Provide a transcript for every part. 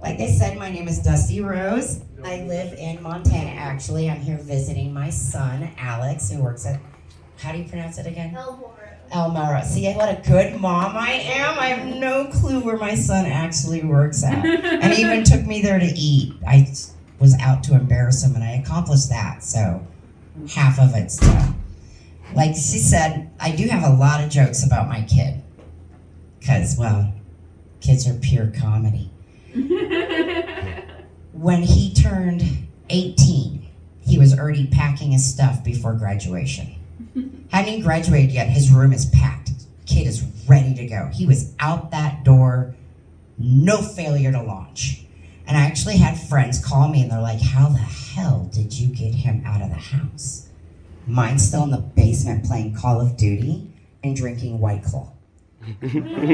Like I said, my name is Dusty Rose. I live in Montana, actually. I'm here visiting my son, Alex, who works at, how do you pronounce it again? Elmora. See what a good mom I am? I have no clue where my son actually works at. And he even took me there to eat. I was out to embarrass him, and I accomplished that, so half of it's done. Like she said, I do have a lot of jokes about my kid. Because, well, kids are pure comedy. When he turned 18, he was already packing his stuff before graduation. Hadn't even graduated yet, his room is packed. Kid is ready to go. He was out that door, no failure to launch. And I actually had friends call me and they're like, how the hell did you get him out of the house? Mine's still in the basement playing Call of Duty and drinking White Claw. I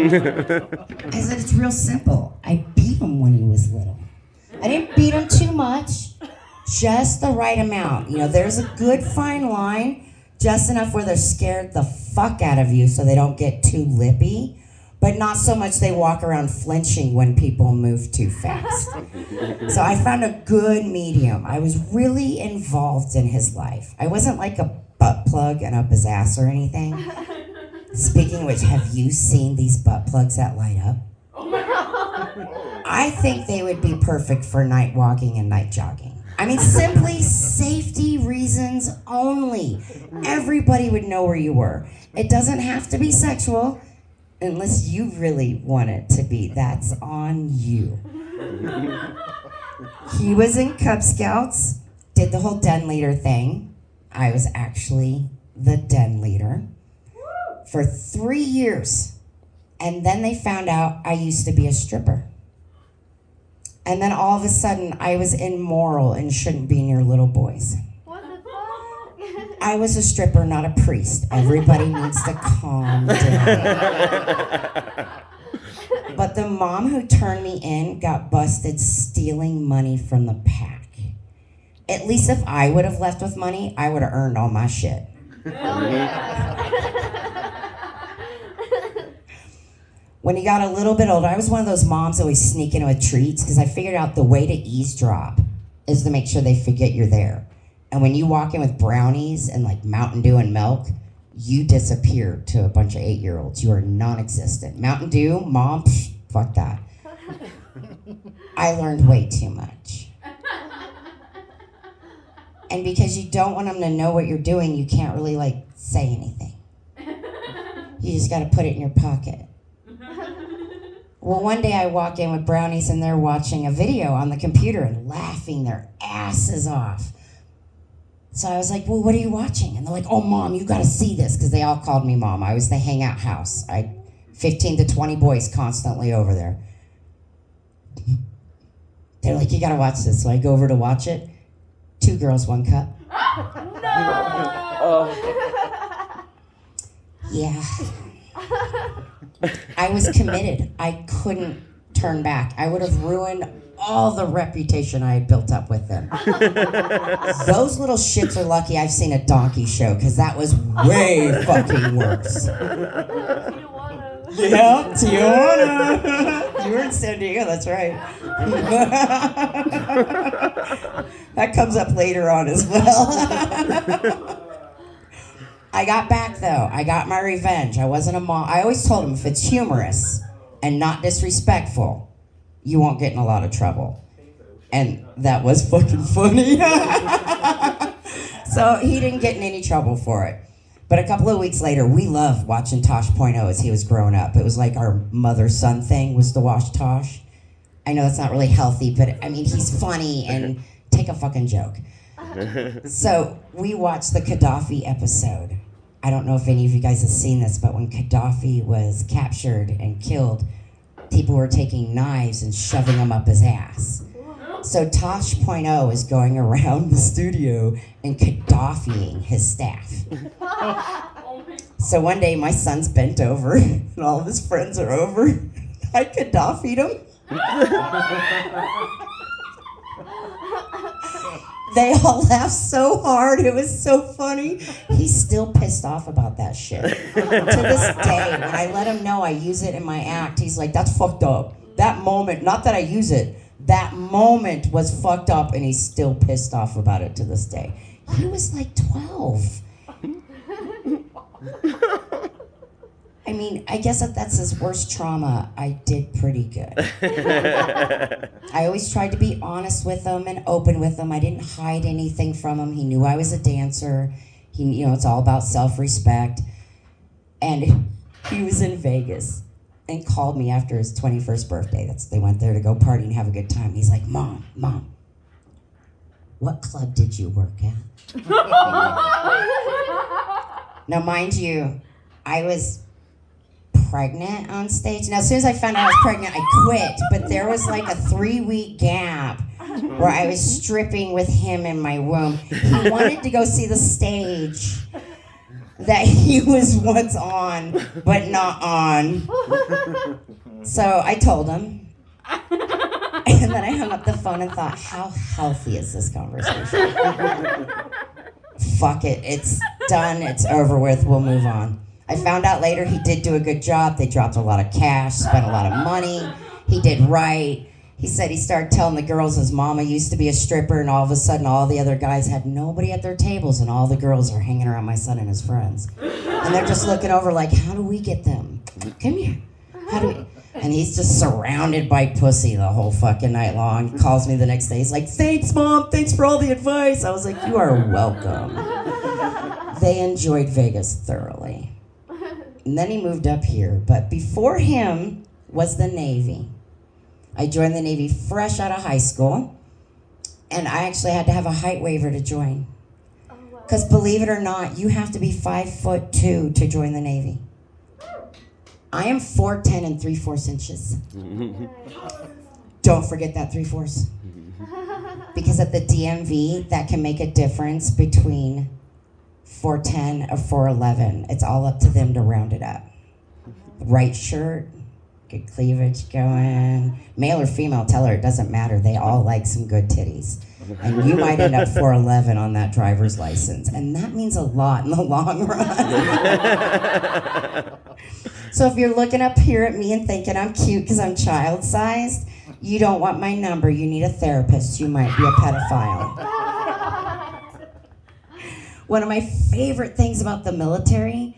said, it's real simple. I beat him when he was little. I didn't beat him too much, just the right amount. You know, there's a good fine line, just enough where they're scared the fuck out of you so they don't get too lippy, but not so much they walk around flinching when people move too fast. So I found a good medium. I was really involved in his life. I wasn't like a butt plug and up his ass or anything. Speaking of which, have you seen these butt plugs that light up? Oh my God. I think they would be perfect for night walking and night jogging. I mean, simply safety reasons only. Everybody would know where you were. It doesn't have to be sexual unless you really want it to be. That's on you. He was in Cub Scouts, did the whole den leader thing. I was actually the den leader for 3 years. And then they found out I used to be a stripper. And then all of a sudden, I was immoral and shouldn't be near little boys. What the fuck? I was a stripper, not a priest. Everybody needs to calm down. But the mom who turned me in got busted stealing money from the pack. At least if I would have left with money, I would have earned all my shit. When he got a little bit older, I was one of those moms always sneaking with treats because I figured out the way to eavesdrop is to make sure they forget you're there. And when you walk in with brownies and like Mountain Dew and milk, you disappear to a bunch of 8-year-olds. You are non-existent. Mountain Dew, mom, fuck that. I learned way too much. And because you don't want them to know what you're doing, you can't really like say anything. You just got to put it in your pocket. Well, one day I walk in with brownies and they're watching a video on the computer and laughing their asses off. So I was like, well, what are you watching? And they're like, oh, Mom, you got to see this. Because they all called me Mom. I was the hangout house. 15 to 20 boys constantly over there. They're like, you got to watch this. So I go over to watch it. 2 girls, 1 cup. No! Yeah. I was committed. I couldn't turn back. I would have ruined all the reputation I had built up with them. Those little shits are lucky I've seen a donkey show, because that was way fucking worse. Tijuana. Yeah, Tijuana. You were in San Diego, that's right. That comes up later on as well. I got back though. I got my revenge. I wasn't a mom. I always told him if it's humorous and not disrespectful, you won't get in a lot of trouble. And that was fucking funny. So he didn't get in any trouble for it. But a couple of weeks later, we loved watching Tosh.0 as he was growing up. It was like our mother-son thing was to watch Tosh. I know that's not really healthy, but I mean, he's funny and take a fucking joke. So we watched the Gaddafi episode. I don't know if any of you guys have seen this, but when Gaddafi was captured and killed, people were taking knives and shoving them up his ass. So Tosh.0 is going around the studio and Gaddafiing his staff. So one day my son's bent over and all of his friends are over. I Gaddafied him. They all laughed so hard. It was so funny. He's still pissed off about that shit. To this day, when I let him know I use it in my act, he's like, that's fucked up. That moment, not that I use it, That moment was fucked up, and he's still pissed off about it to this day. He was like 12. I mean, I guess if that's his worst trauma, I did pretty good. I always tried to be honest with him and open with him. I didn't hide anything from him. He knew I was a dancer. It's all about self-respect. And he was in Vegas and called me after his 21st birthday. They went there to go party and have a good time. He's like, Mom, what club did you work at? Now, mind you, I was pregnant on stage. Now, as soon as I found out I was pregnant, I quit. But there was like a 3-week gap where I was stripping with him in my womb. He wanted to go see the stage that he was once on, but not on. So I told him. And then I hung up the phone and thought, how healthy is this conversation? Fuck it. It's done. It's over with. We'll move on. I found out later he did do a good job. They dropped a lot of cash, spent a lot of money. He did right. He said he started telling the girls his mama used to be a stripper, and all of a sudden all the other guys had nobody at their tables, and all the girls are hanging around my son and his friends. And they're just looking over like, how do we get them? Come here. How do we? And he's just surrounded by pussy the whole fucking night long. He calls me the next day. He's like, thanks, Mom. Thanks for all the advice. I was like, you are welcome. They enjoyed Vegas thoroughly. And then he moved up here. But before him was the Navy. I joined the Navy fresh out of high school. And I actually had to have a height waiver to join. Because believe it or not, you have to be 5'2" to join the Navy. I am 4'10" and 3/4 inches. Don't forget that 3/4. Because at the DMV, that can make a difference between 4'10" or 4'11". It's all up to them to round it up. Right shirt, good cleavage going. Male or female, tell her it doesn't matter. They all like some good titties. And you might end up 4'11" on that driver's license. And that means a lot in the long run. So if you're looking up here at me and thinking I'm cute because I'm child-sized, you don't want my number. You need a therapist. You might be a pedophile. One of my favorite things about the military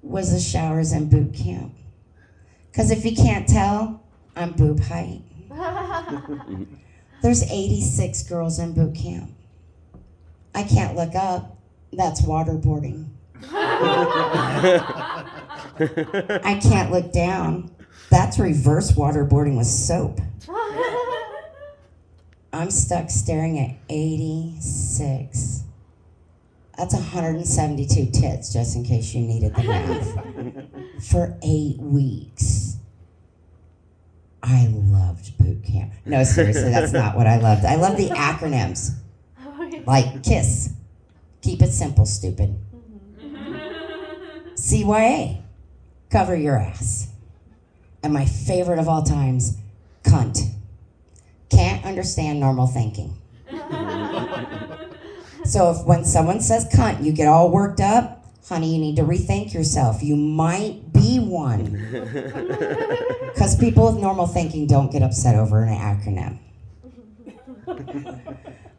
was the showers in boot camp. Because if you can't tell, I'm boob height. There's 86 girls in boot camp. I can't look up. That's waterboarding. I can't look down. That's reverse waterboarding with soap. I'm stuck staring at 86. That's 172 tits, just in case you needed the math. For 8 weeks. I loved boot camp. No, seriously, that's not what I loved. I loved the acronyms. Like KISS. Keep it simple, stupid. CYA. Cover your ass. And my favorite of all times, cunt. Can't understand normal thinking. So if when someone says cunt, you get all worked up, honey, you need to rethink yourself. You might be one. Because people with normal thinking don't get upset over an acronym.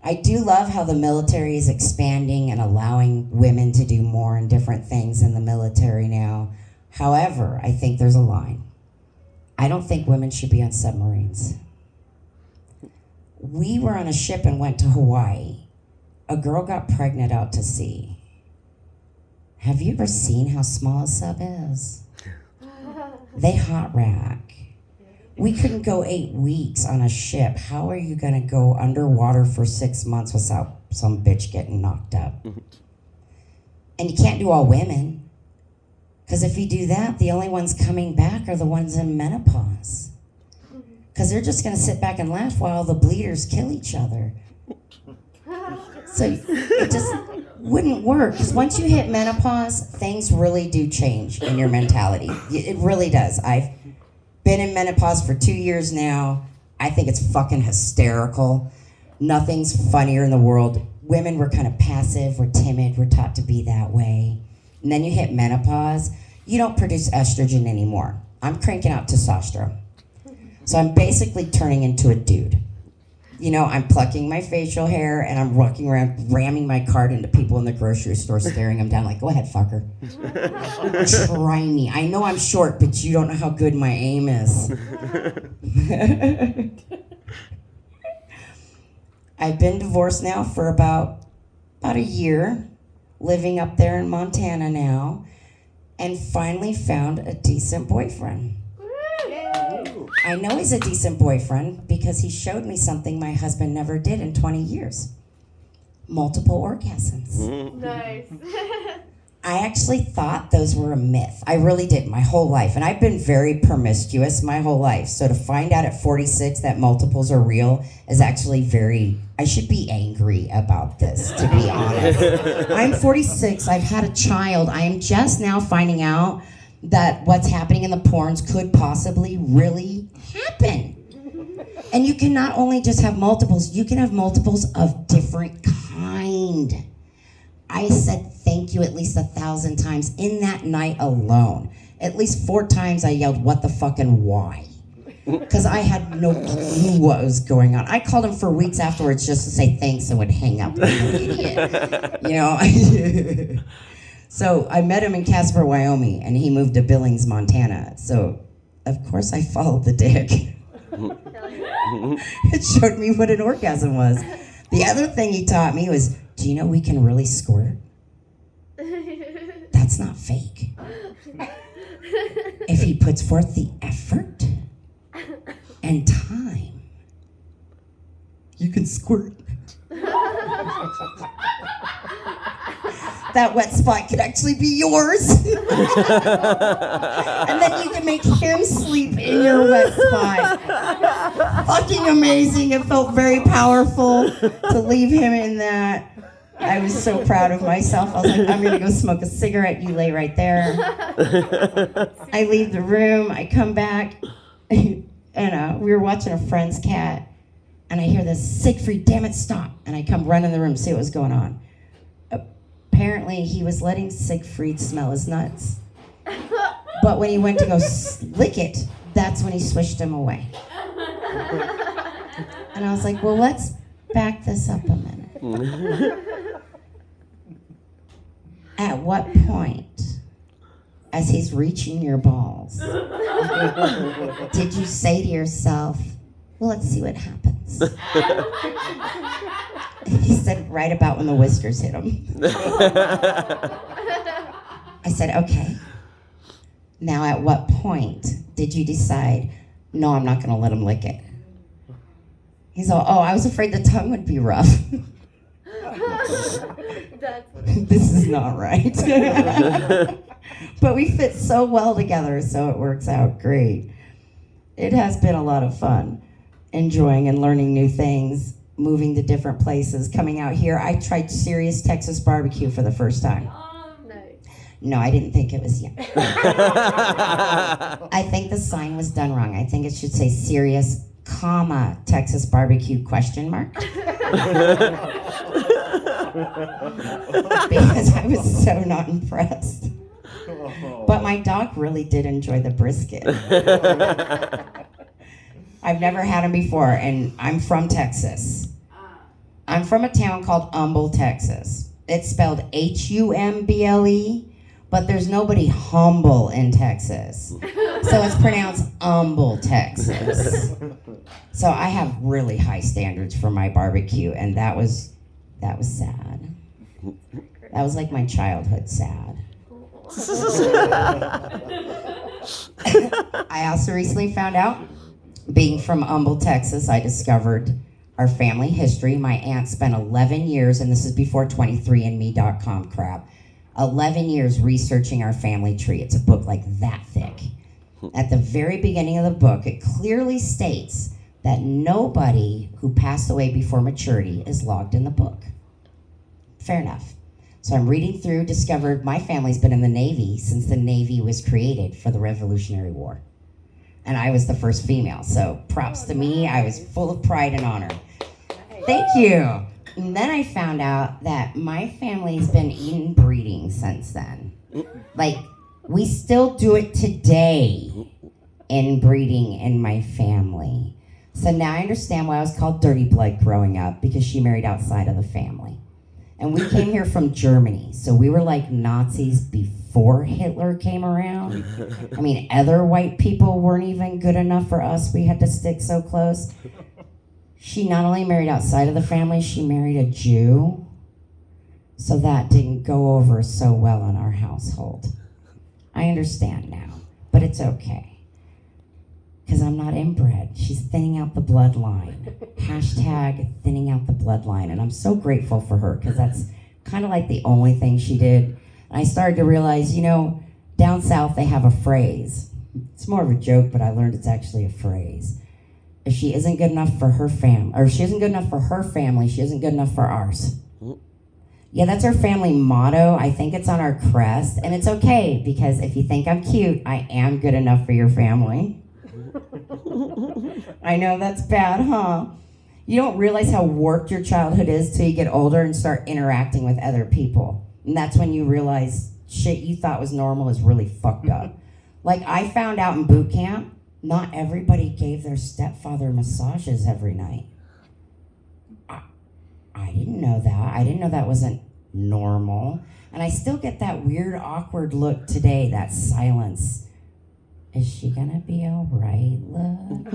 I do love how the military is expanding and allowing women to do more and different things in the military now. However, I think there's a line. I don't think women should be on submarines. We were on a ship and went to Hawaii. A girl got pregnant out to sea. Have you ever seen how small a sub is? They hot rack. We couldn't go 8 weeks on a ship. How are you gonna go underwater for 6 months without some bitch getting knocked up? And you can't do all women. Because if you do that, the only ones coming back are the ones in menopause. Because they're just gonna sit back and laugh while the bleeders kill each other. So it just wouldn't work. Because once you hit menopause, things really do change in your mentality. It really does. I've been in menopause for 2 years now. I think it's fucking hysterical. Nothing's funnier in the world. Women were kind of passive, we're timid, we're taught to be that way. And then you hit menopause, you don't produce estrogen anymore. I'm cranking out testosterone. So I'm basically turning into a dude. You know, I'm plucking my facial hair and I'm walking around ramming my cart into people in the grocery store, staring them down like, go ahead, fucker. Try me. I know I'm short, but you don't know how good my aim is. I've been divorced now for about a year, living up there in Montana now, and finally found a decent boyfriend. I know he's a decent boyfriend because he showed me something my husband never did in 20 years. Multiple orgasms. Nice. I actually thought those were a myth. I really did my whole life. And I've been very promiscuous my whole life. So to find out at 46 that multiples are real is actually I should be angry about this, to be honest. I'm 46. I've had a child. I am just now finding out that what's happening in the porns could possibly really happen. And you can not only just have multiples, you can have multiples of different kind. I said thank you at least 1,000 times in that night alone. At least 4 times I yelled, what the fucking why? Because I had no clue what was going on. I called him for weeks afterwards just to say thanks and would hang up like an idiot. You know? So I met him in Casper, Wyoming, and he moved to Billings, Montana. So, of course, I followed the dick. It showed me what an orgasm was. The other thing he taught me was, do you know we can really squirt? That's not fake. If he puts forth the effort and time, you can squirt. That wet spot could actually be yours. And then you can make him sleep in your wet spot. Fucking amazing. It felt very powerful to leave him in that. I was so proud of myself. I was like, I'm gonna go smoke a cigarette. You lay right there. I leave the room. I come back. And we were watching a friend's cat. And I hear this, Siegfried, damn it, stop. And I come run in the room to see what was going on. Apparently, he was letting Siegfried smell his nuts. But when he went to go lick it, that's when he swished him away. And I was like, well, let's back this up a minute. At what point, as he's reaching your balls, did you say to yourself, well, let's see what happens? He said, right about when the whiskers hit him. I said, okay. Now, at what point did you decide, no, I'm not going to let him lick it? He's all, oh, I was afraid the tongue would be rough. This is not right. But we fit so well together, so it works out great. It has been a lot of fun, enjoying and learning new things, moving to different places, coming out here. I tried serious Texas barbecue for the first time. Nice. No, I didn't think it was yet. I think the sign was done wrong. I think it should say serious, comma, Texas barbecue, question mark. Because I was so not impressed. But my dog really did enjoy the brisket. I've never had them before, and I'm from Texas. I'm from a town called Humble, Texas. It's spelled Humble, but there's nobody humble in Texas. So it's pronounced Humble, Texas. So I have really high standards for my barbecue, and that was sad. That was like my childhood sad. I also recently found out, being from Humble, Texas, I discovered our family history. My aunt spent 11 years, and this is before 23andme.com crap, 11 years researching our family tree. It's a book like that thick. At the very beginning of the book, it clearly states that nobody who passed away before maturity is logged in the book. Fair enough. So I'm reading through, discovered my family's been in the Navy since the Navy was created for the Revolutionary War. And I was the first female, so props to me. I was full of pride and honor. Thank you. And then I found out that my family's been inbreeding since then. Like, we still do it today. inbreeding in my family. So now I understand why I was called dirty blood growing up, because she married outside of the family. And we came here from Germany, so we were like Nazis before Hitler came around. I mean, other white people weren't even good enough for us. We had to stick so close. She not only married outside of the family, she married a Jew. So that didn't go over so well in our household. I understand now, but it's okay. Because I'm not inbred. She's thinning out the bloodline. Hashtag thinning out the bloodline. And I'm so grateful for her, because that's kind of like the only thing she did. And I started to realize, down south they have a phrase. It's more of a joke, but I learned it's actually a phrase. If she isn't good enough for her or if she isn't good enough for her family, she isn't good enough for ours. Yeah, that's our family motto. I think it's on our crest. And it's okay, because if you think I'm cute, I am good enough for your family. I know that's bad, huh? You don't realize how warped your childhood is till you get older and start interacting with other people. And that's when you realize shit you thought was normal is really fucked up. Like, I found out in boot camp, not everybody gave their stepfather massages every night. I didn't know that. I didn't know that wasn't normal. And I still get that weird, awkward look today, that silence. Is she gonna be all right, love?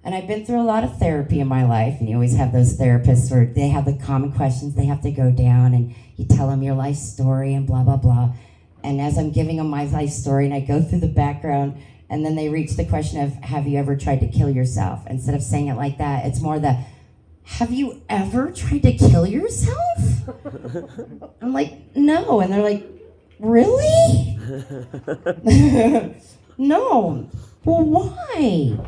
And I've been through a lot of therapy in my life, and you always have those therapists where they have the common questions they have to go down, and you tell them your life story and blah, blah, blah. And as I'm giving them my life story, and I go through the background, and then they reach the question of, have you ever tried to kill yourself? Instead of saying it like that, it's more the, have you ever tried to kill yourself? I'm like, no. And they're like, really? No. Well, why?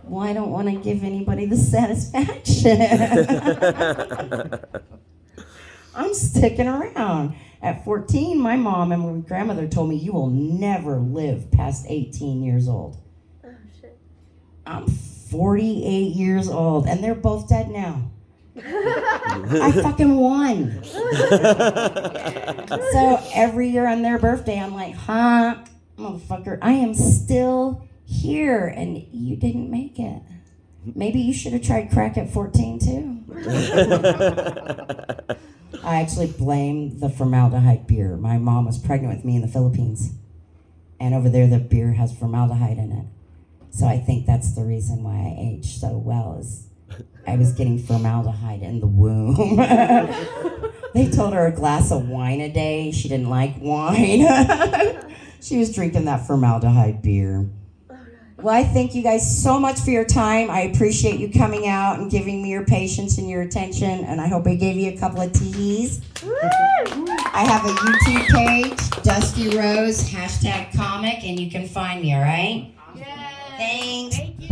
Well, I don't want to give anybody the satisfaction. I'm sticking around. At 14, my mom and my grandmother told me, you will never live past 18 years old. Oh, shit. I'm 48 years old, and they're both dead now. I fucking won. So every year on their birthday, I'm like, huh, motherfucker, I am still here, and you didn't make it. Maybe you should have tried crack at 14 too. I actually blame the formaldehyde beer. My mom was pregnant with me in the Philippines, and over there the beer has formaldehyde in it. So I think that's the reason why I aged so well, is I was getting formaldehyde in the womb. They told her a glass of wine a day. She didn't like wine. She was drinking that formaldehyde beer. Well, I thank you guys so much for your time. I appreciate you coming out and giving me your patience and your attention, and I hope I gave you a couple of teas. I have a YouTube page, Dusty Rose, #comic, and you can find me, all right? Yay. Thanks. Thank you.